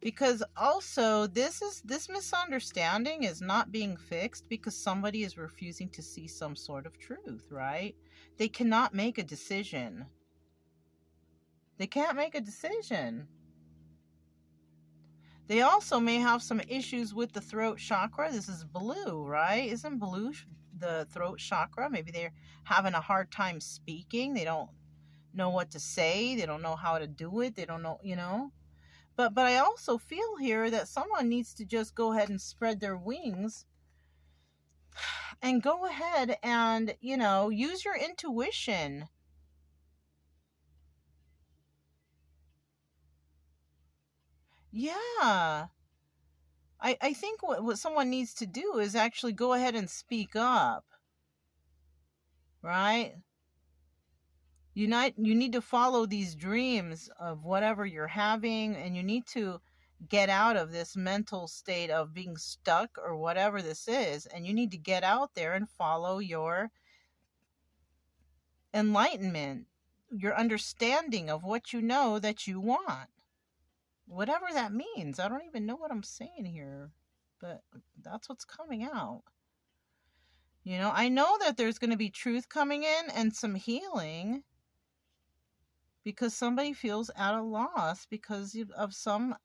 Because also this misunderstanding is not being fixed because somebody is refusing to see some sort of truth, right? They cannot make a decision. They can't make a decision. They also may have some issues with the throat chakra. This is blue, right? Isn't blue the throat chakra? Maybe they're having a hard time speaking. They don't know what to say. They don't know how to do it. They don't know, But I also feel here that someone needs to just go ahead and spread their wings and go ahead and, use your intuition. Yeah. I think what someone needs to do is actually go ahead and speak up. Right? You need to follow these dreams of whatever you're having, and you need to get out of this mental state of being stuck or whatever this is, and you need to get out there and follow your enlightenment, your understanding of what you know that you want. whatever that means. I don't even know what I'm saying here, but that's what's coming out. You know, I know that there's going to be truth coming in and some healing because somebody feels at a loss because of somebody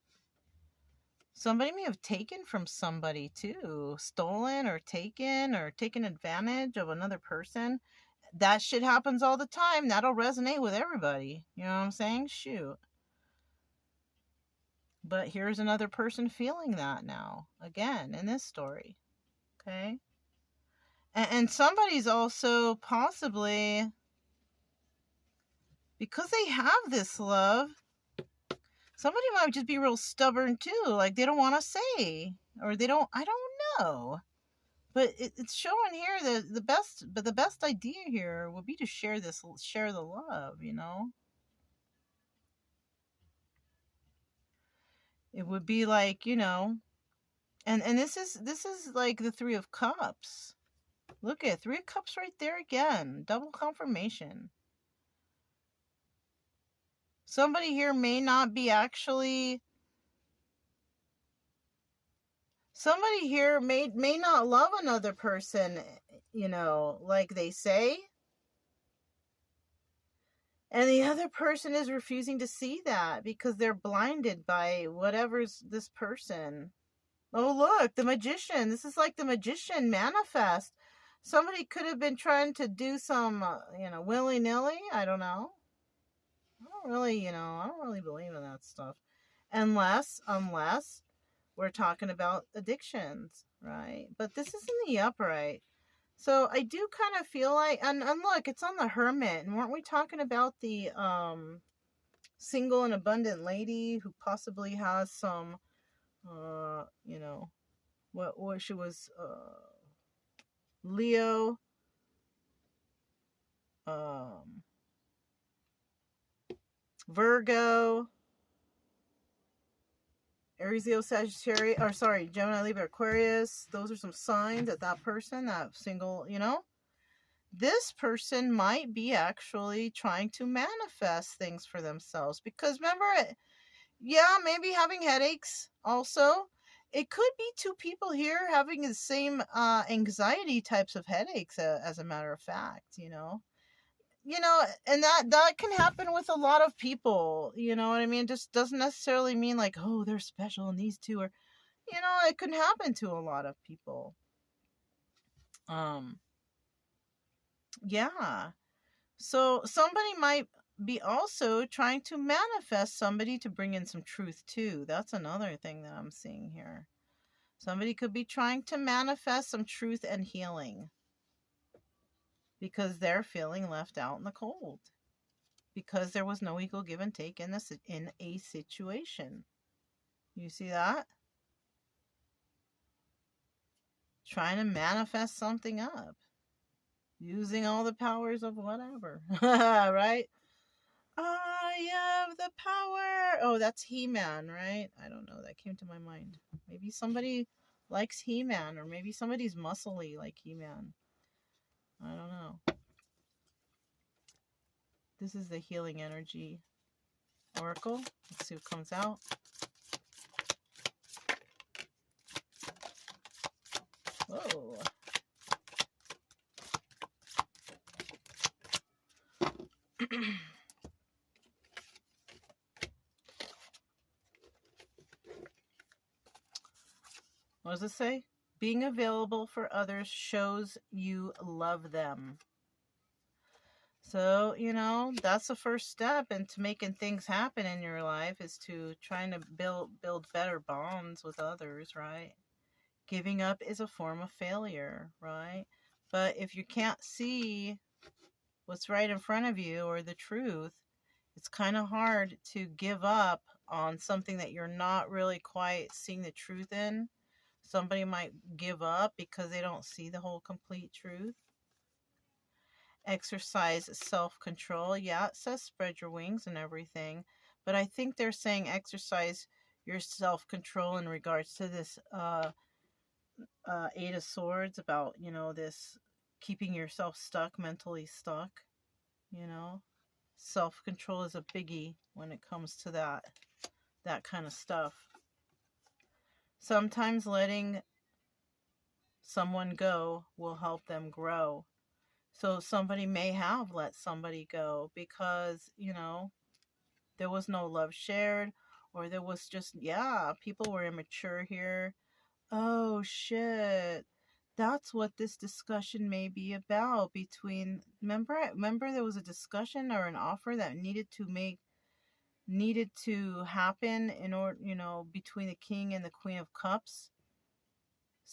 may have taken from somebody too, stolen or taken advantage of another person. That shit happens all the time. That'll resonate with everybody. You know what I'm saying? Shoot. But here's another person feeling that now, again, in this story. Okay? And somebody's also possibly, because they have this love, somebody might just be real stubborn too. Like they don't want to say, or they don't, I don't know. But it's showing here that the best idea here would be to share the love, you know? It would be like, you know, and this is like the 3 of Cups. Look at 3 of Cups right there again. Double confirmation. Somebody here may not be actually, somebody here may not love another person, you know, like they say. And the other person is refusing to see that because they're blinded by whatever's this person. Oh, look, the Magician. This is like the Magician manifest. Somebody could have been trying to do some, you know, willy-nilly. I don't know. I don't really believe in that stuff. Unless we're talking about addictions, right? But this is in the upright. So I do kind of feel like, and look, it's on the Hermit. And weren't we talking about the single and abundant lady who possibly has some, you know, what she was, Leo, Virgo, Aries, Leo, Sagittarius, or sorry, Gemini, Libra, Aquarius. Those are some signs that that person, that single, you know, this person might be actually trying to manifest things for themselves. Because remember, yeah, maybe having headaches also. It could be 2 people here having the same anxiety types of headaches, as a matter of fact, you know. You know, and that can happen with a lot of people, you know what I mean? It just doesn't necessarily mean like, oh, they're special and these 2 are, you know, it can happen to a lot of people. Yeah. So somebody might be also trying to manifest somebody to bring in some truth too. That's another thing that I'm seeing here. Somebody could be trying to manifest some truth and healing because they're feeling left out in the cold. Because there was no equal give and take in a situation. You see that? Trying to manifest something up. Using all the powers of whatever. Right? I have the power. Oh, that's He-Man, right? I don't know. That came to my mind. Maybe somebody likes He-Man, or maybe somebody's muscly like He-Man. I don't know. This is the Healing Energy Oracle. Let's see what comes out. Whoa. What does it say? Being available for others shows you love them. So, you know, that's the first step into making things happen in your life, is to trying to build better bonds with others, right? Giving up is a form of failure, right? But if you can't see what's right in front of you or the truth, it's kind of hard to give up on something that you're not really quite seeing the truth in. Somebody might give up because they don't see the whole complete truth. Exercise self-control. Yeah, it says spread your wings and everything. But I think they're saying exercise your self-control in regards to this 8 of Swords, about, you know, this keeping yourself stuck, mentally stuck, you know. Self-control is a biggie when it comes to that. that kind of stuff. Sometimes letting someone go will help them grow. So somebody may have let somebody go because, there was no love shared, or there was just, yeah, people were immature here. Oh, shit. That's what this discussion may be about between, remember there was a discussion or an offer that needed to happen in order, between the king and the queen of cups.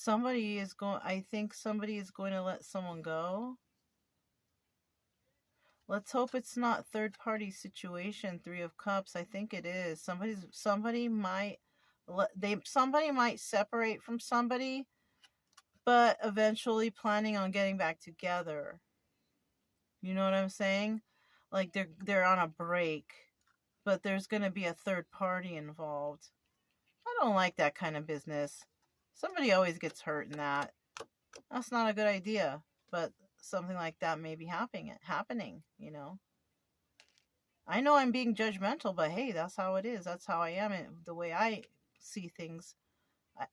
I think somebody is going to let someone go. Let's hope it's not third party situation. 3 of Cups. I think it is. Somebody might separate from somebody, but eventually planning on getting back together. You know what I'm saying? Like they're on a break, but there's going to be a third party involved. I don't like that kind of business. Somebody always gets hurt in that. That's not a good idea, but something like that may be happening, I know I'm being judgmental, but hey, that's how it is. That's how I am, and the way I see things. I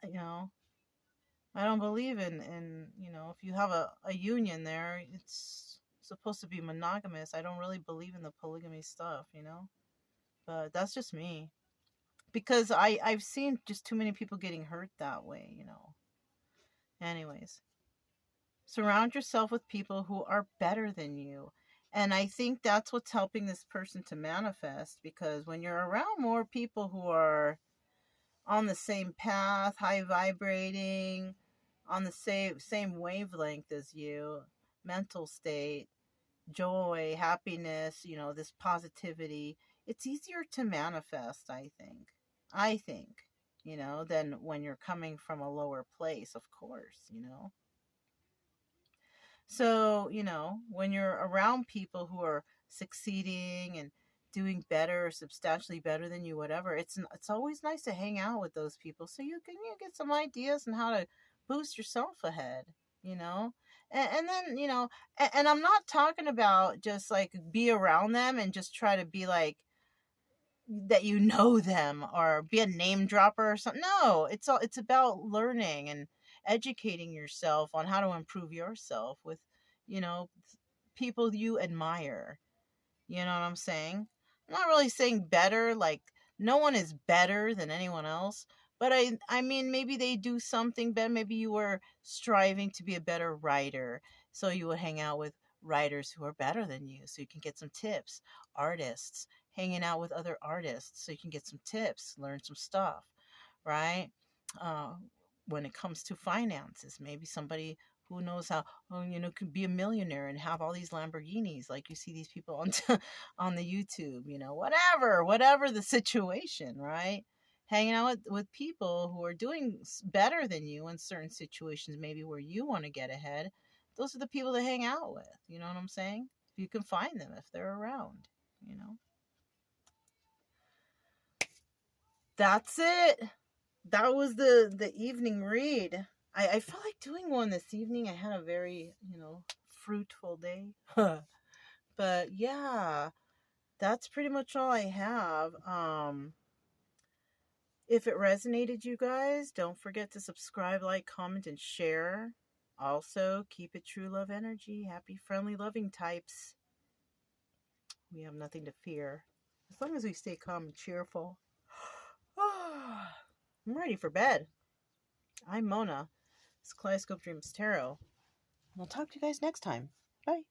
don't believe in if you have a union there, it's supposed to be monogamous. I don't really believe in the polygamy stuff, but that's just me. Because I've seen just too many people getting hurt that way, Anyways, surround yourself with people who are better than you. And I think that's what's helping this person to manifest, because when you're around more people who are on the same path, high vibrating, on the same wavelength as you, mental state, joy, happiness, this positivity, it's easier to manifest, I think. Than when you're coming from a lower place, of course, So, when you're around people who are succeeding and doing better, substantially better than you, whatever, it's always nice to hang out with those people so you can get some ideas on how to boost yourself ahead, and then, and I'm not talking about just like be around them and just try to be like that them or be a name dropper or something. No, it's about learning and educating yourself on how to improve yourself with, people you admire. You know what I'm saying? I'm not really saying better, like no one is better than anyone else, but I mean maybe they do something better. Maybe you were striving to be a better writer, so you would hang out with writers who are better than you so you can get some tips. Artists, hanging out with other artists so you can get some tips, learn some stuff, right? uh, when it comes to finances, maybe somebody who knows how, could be a millionaire and have all these Lamborghinis, like you see these people on on the YouTube, whatever the situation, right? Hanging out with people who are doing better than you in certain situations, maybe where you want to get ahead. Those are the people to hang out with. You know what I'm saying? You can find them if they're around. That's it. That was the evening read. I felt like doing one this evening. I had a very, fruitful day. But yeah, that's pretty much all I have. If it resonated, you guys, don't forget to subscribe, like, comment, and share. Also, keep it true love energy. Happy, friendly, loving types. We have nothing to fear. As long as we stay calm and cheerful. I'm ready for bed. I'm Mona. It's Kaleidoscope Dreams Tarot. And I'll talk to you guys next time. Bye.